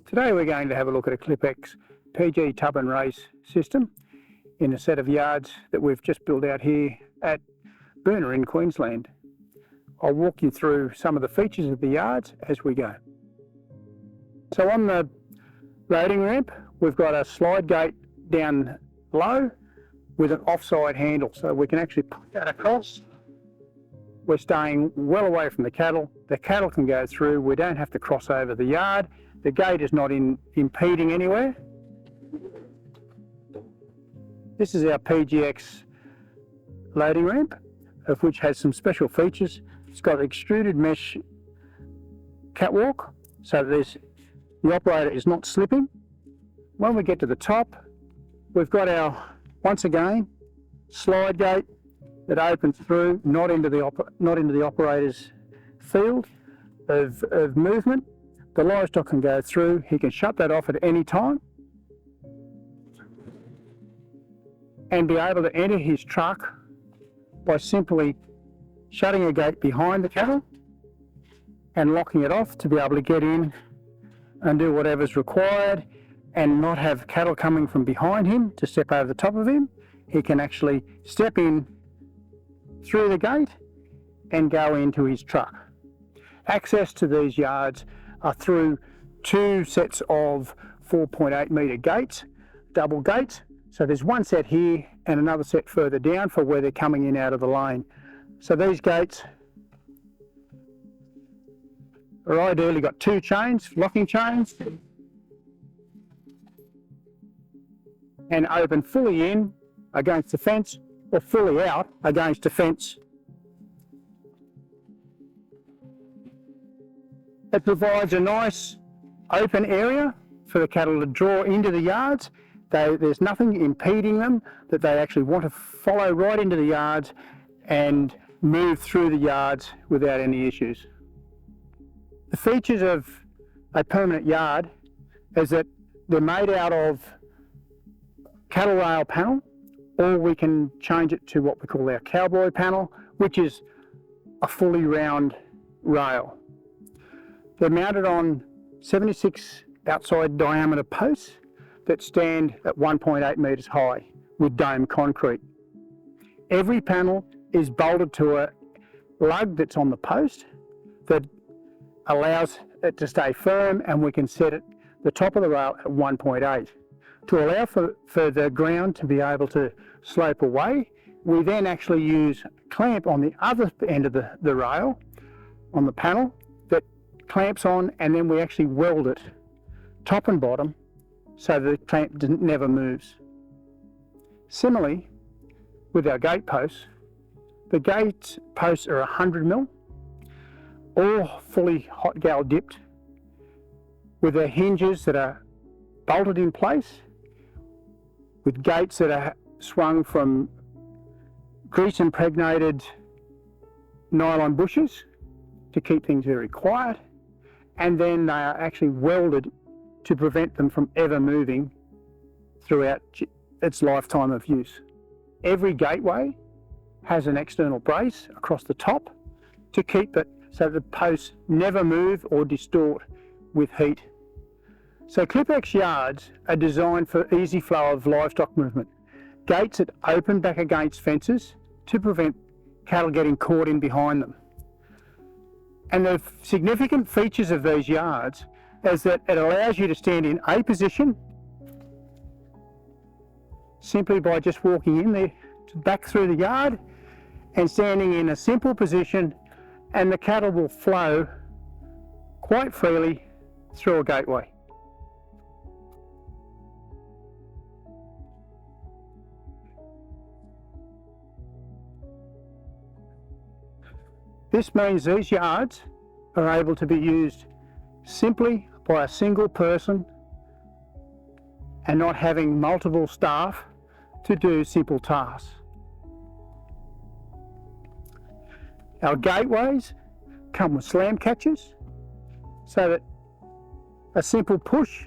Today we're going to have a look at a CLIPEX PG tub and race system in a set of yards that we've just built out here at Boonah in Queensland. I'll walk you through some of the features of the yards as we go. So on the loading ramp we've got a slide gate down low with an offside handle, so we can actually put that across. We're staying well away from the cattle. The cattle can go through, we don't have to cross over the yard. The gate is not impeding anywhere. This is our PGX loading ramp, of which has some special features. It's got extruded mesh catwalk, so that the operator is not slipping. When we get to the top, we've got our, once again, slide gate that opens through, not into the operator's field of movement. The livestock can go through, he can shut that off at any time and be able to enter his truck by simply shutting a gate behind the cattle and locking it off to be able to get in and do whatever's required and not have cattle coming from behind him to step over the top of him. He can actually step in through the gate and go into his truck. Access to these yards are through two sets of 4.8 metre gates, double gates. So there's one set here and another set further down for where they're coming in out of the lane. So these gates are ideally got two chains, locking chains, and open fully in against the fence or fully out against the fence. It provides a nice open area for the cattle to draw into the yards. There's nothing impeding them, that they actually want to follow right into the yards and move through the yards without any issues. The features of a permanent yard is that they're made out of cattle rail panel, or we can change it to what we call our cowboy panel, which is a fully round rail. They're mounted on 76 outside diameter posts that stand at 1.8 metres high with dome concrete. Every panel is bolted to a lug that's on the post that allows it to stay firm, and we can set it the top of the rail at 1.8. To allow for the ground to be able to slope away, we then actually use a clamp on the other end of the rail on the panel that clamps on, and then we actually weld it top and bottom so the clamp never moves. Similarly, with our gate posts, the gate posts are 100mm, all fully hot gal dipped, with their hinges that are bolted in place, with gates that are swung from grease impregnated nylon bushes to keep things very quiet, and then they are actually welded to prevent them from ever moving throughout its lifetime of use. Every gateway has an external brace across the top to keep it so the posts never move or distort with heat. So CLIPEX yards are designed for easy flow of livestock movement. Gates that open back against fences to prevent cattle getting caught in behind them. And the significant features of these yards is that it allows you to stand in a position simply by just walking in there, back through the yard and standing in a simple position, and the cattle will flow quite freely through a gateway. This means these yards are able to be used simply by a single person and not having multiple staff to do simple tasks. Our gateways come with slam catches so that a simple push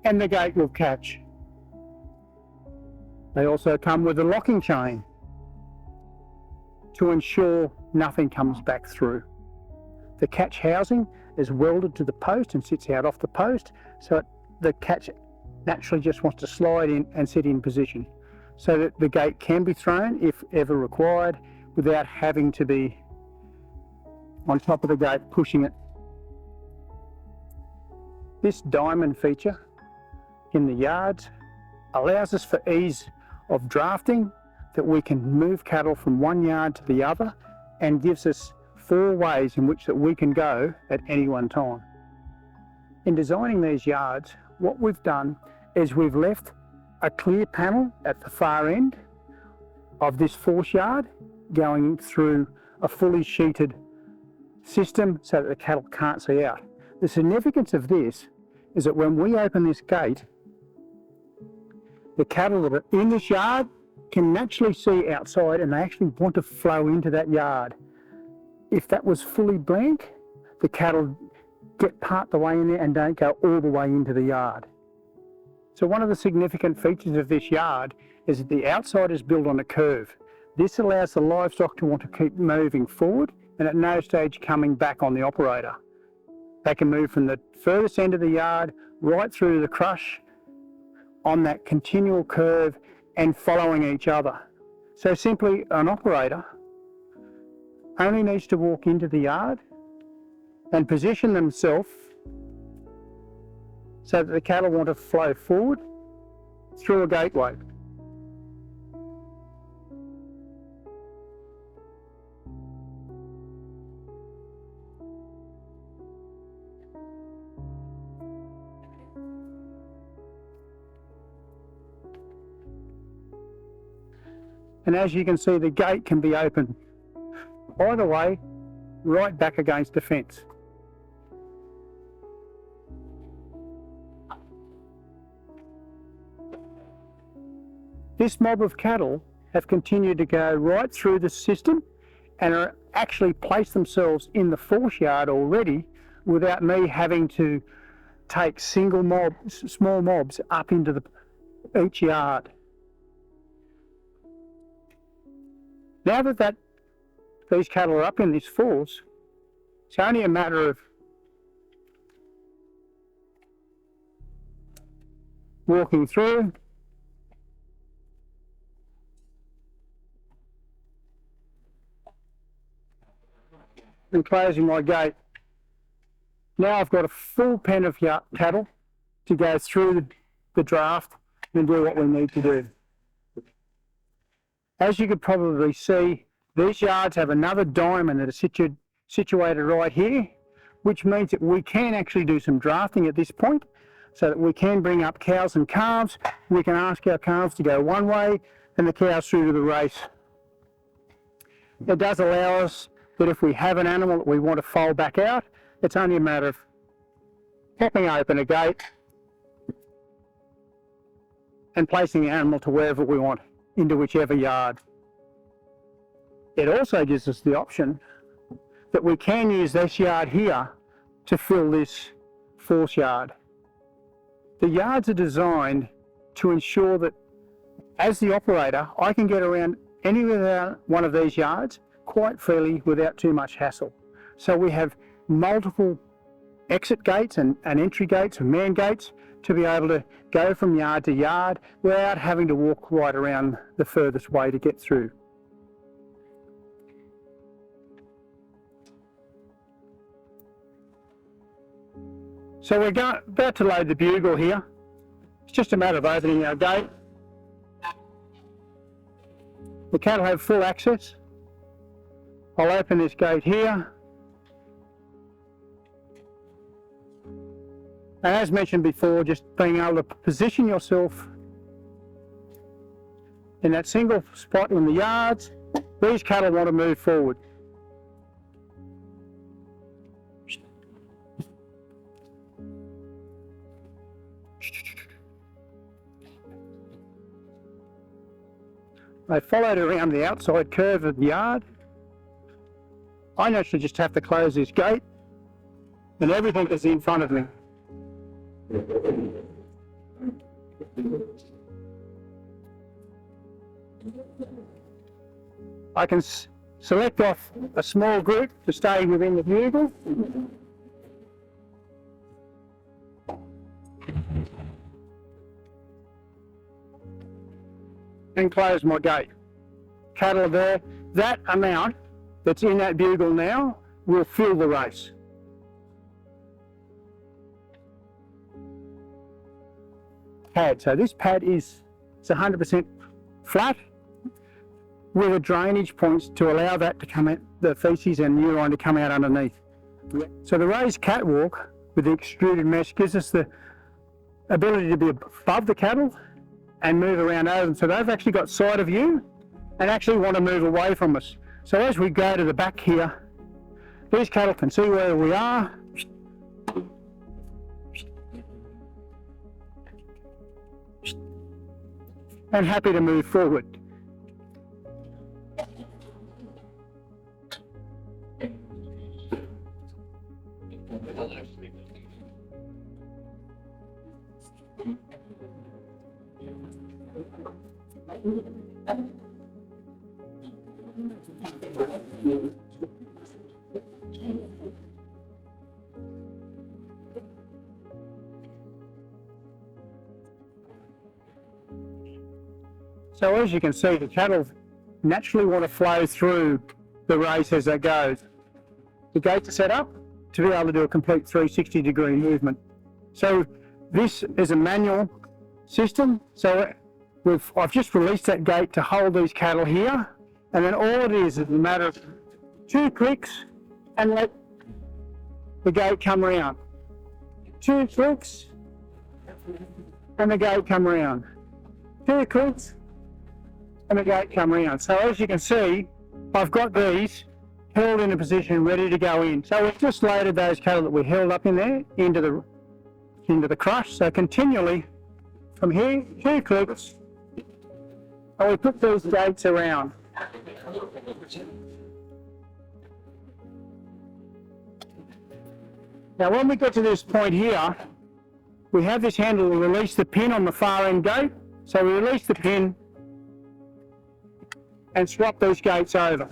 and the gate will catch. They also come with a locking chain to ensure nothing comes back through. The catch housing is welded to the post and sits out off the post, so the catch naturally just wants to slide in and sit in position, so that the gate can be thrown if ever required without having to be on top of the gate pushing it. This diamond feature in the yards allows us for ease of drafting, that we can move cattle from one yard to the other, and gives us 4 ways in which that we can go at any one time. In designing these yards, what we've done is we've left a clear panel at the far end of this force yard going through a fully sheeted system so that the cattle can't see out. The significance of this is that when we open this gate, the cattle that are in this yard can naturally see outside, and they actually want to flow into that yard. If that was fully blank, the cattle get part the way in there and don't go all the way into the yard. So one of the significant features of this yard is that the outside is built on a curve. This allows the livestock to want to keep moving forward and at no stage coming back on the operator. They can move from the furthest end of the yard right through to the crush on that continual curve and following each other. So simply, an operator only needs to walk into the yard and position themselves so that the cattle want to flow forward through a gateway. And as you can see, the gate can be opened either way, right back against the fence. This mob of cattle have continued to go right through the system and are actually placed themselves in the force yard already without me having to take small mobs up into each yard. Now that these cattle are up in this force, it's only a matter of walking through and closing my gate. Now I've got a full pen of cattle to go through the draft and do what we need to do. As you could probably see, these yards have another diamond that is situated right here, which means that we can actually do some drafting at this point, so that we can bring up cows and calves. We can ask our calves to go one way and the cows through to the race. It does allow us that if we have an animal that we want to foal back out, it's only a matter of popping open a gate and placing the animal to wherever we want, into whichever yard. It also gives us the option that we can use this yard here to fill this force yard. The yards are designed to ensure that as the operator, I can get around any one of these yards quite freely without too much hassle. So we have multiple exit gates and entry gates and man gates to be able to go from yard to yard without having to walk right around the furthest way to get through. So we're about to load the bugle here. It's just a matter of opening our gate. The cattle have full access. I'll open this gate here. And as mentioned before, just being able to position yourself in that single spot in the yards. These cattle want to move forward. They followed around the outside curve of the yard. I naturally just have to close this gate and everything is in front of me. I can select off a small group to stay within the bugle. and close my gate. Cattle are there. That amount that's in that bugle now will fill the race. Pad. So this pad is 100% flat with a drainage points to allow that to come out, the feces and urine to come out underneath. So the raised catwalk with the extruded mesh gives us the ability to be above the cattle and move around over them. So they've actually got side of view and actually want to move away from us. So as we go to the back here, these cattle can see where we are. And happy to move forward. So as you can see, the cattle naturally want to flow through the race as they go. The gates are set up to be able to do a complete 360-degree movement. So this is a manual system. So I've just released that gate to hold these cattle here, and then all it is a matter of 2 clicks and let the gate come around. 2 clicks and the gate come around. 2 clicks and the gate come around. So as you can see, I've got these held in a position ready to go in. So we've just loaded those cattle that we held up in there into the crush. So continually from here, 2 clicks, and we put these gates around. Now when we get to this point here, we have this handle to release the pin on the far end gate. So we release the pin and swap these gates over.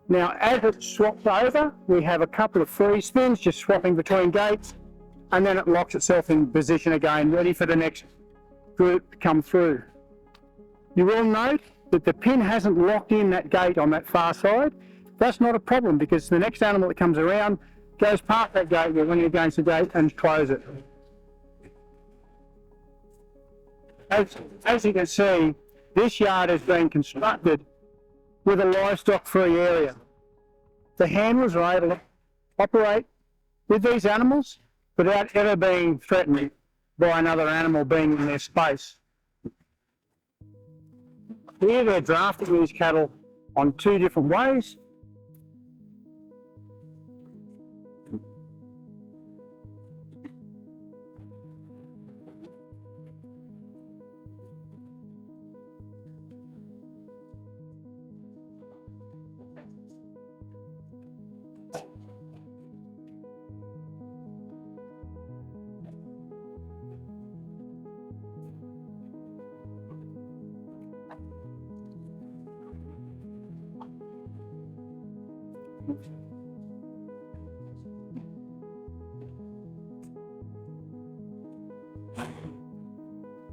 Now as it swaps over, we have a couple of free spins just swapping between gates, and then it locks itself in position again, ready for the next group to come through. You will note that the pin hasn't locked in that gate on that far side. That's not a problem because the next animal that comes around goes past that gate, we're running against the gate and close it. As you can see, this yard has been constructed with a livestock-free area. The handlers are able to operate with these animals without ever being threatened by another animal being in their space. Here they're drafting these cattle on 2 different ways.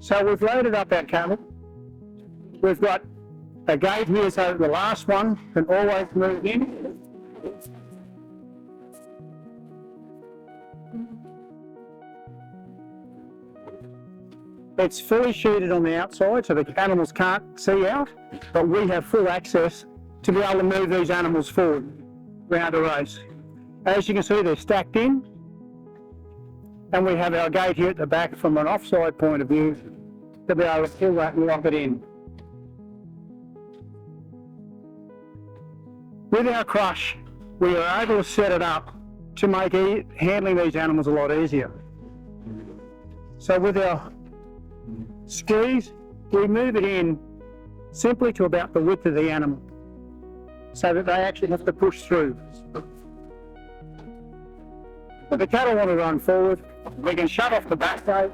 So we've loaded up our cattle. We've got a gate here so the last one can always move in. It's fully sheeted on the outside so the animals can't see out, but we have full access to be able to move these animals forward around a race. As you can see, they're stacked in, and we have our gate here at the back from an offside point of view to be able to fill that and lock it in. With our crush, we are able to set it up to make handling these animals a lot easier. So with our squeeze, we move it in simply to about the width of the animal so that they actually have to push through. If the cattle want to run forward, we can shut off the back gate,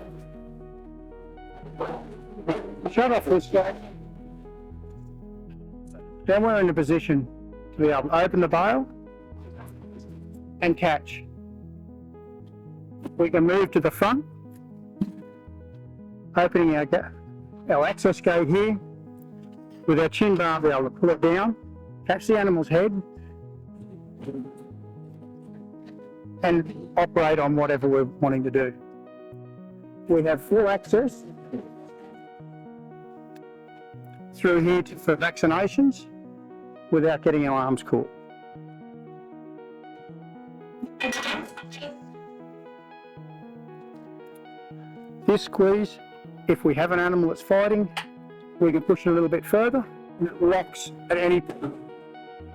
shut off this gate, then we're in a position to be able to open the bail and catch. We can move to the front, opening our access gate here. With our chin bar, we'll be able to pull it down, catch the animal's head, and operate on whatever we're wanting to do. We have full access through here for vaccinations without getting our arms caught. This squeeze, if we have an animal that's fighting, we can push it a little bit further and it locks at any point.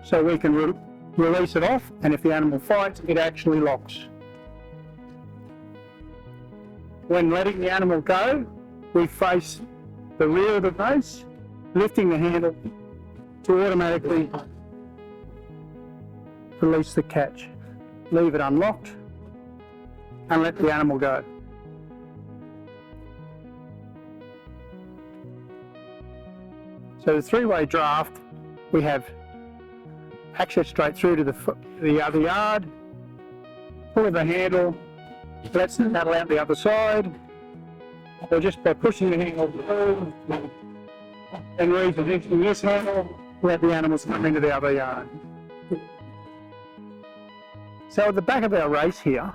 So we can release it off, and if the animal fights, it actually locks. When letting the animal go, we face the rear of the base, lifting the handle to automatically release the catch. Leave it unlocked and let the animal go. So the three-way draft, we have access straight through to the other yard, pull the handle, lets the cattle out the other side, or just by pushing the handle through and repositioning this handle, let the animals come into the other yard. So at the back of our race here,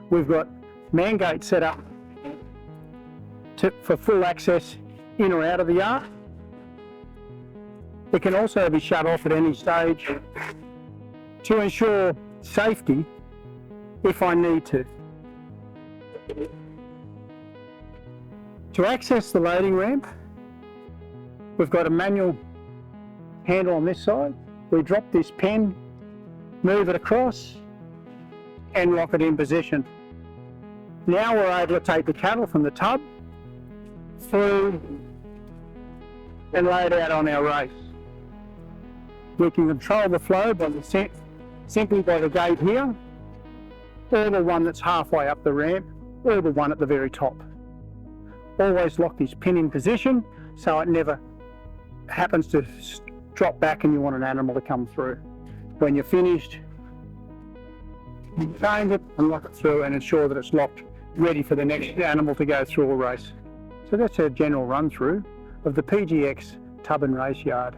we've got man gate set up for full access in or out of the yard. It can also be shut off at any stage to ensure safety if I need to. To access the loading ramp, we've got a manual handle on this side. We drop this pen, move it across, and lock it in position. Now we're able to take the cattle from the tub through and lay it out on our race. We can control the flow simply by the gate here, or the one that's halfway up the ramp, or the one at the very top. Always lock this pin in position so it never happens to drop back and you want an animal to come through. When you're finished, change it and lock it through and ensure that it's locked, ready for the next animal to go through a race. So that's a general run through of the PGX Tub and Race Yard.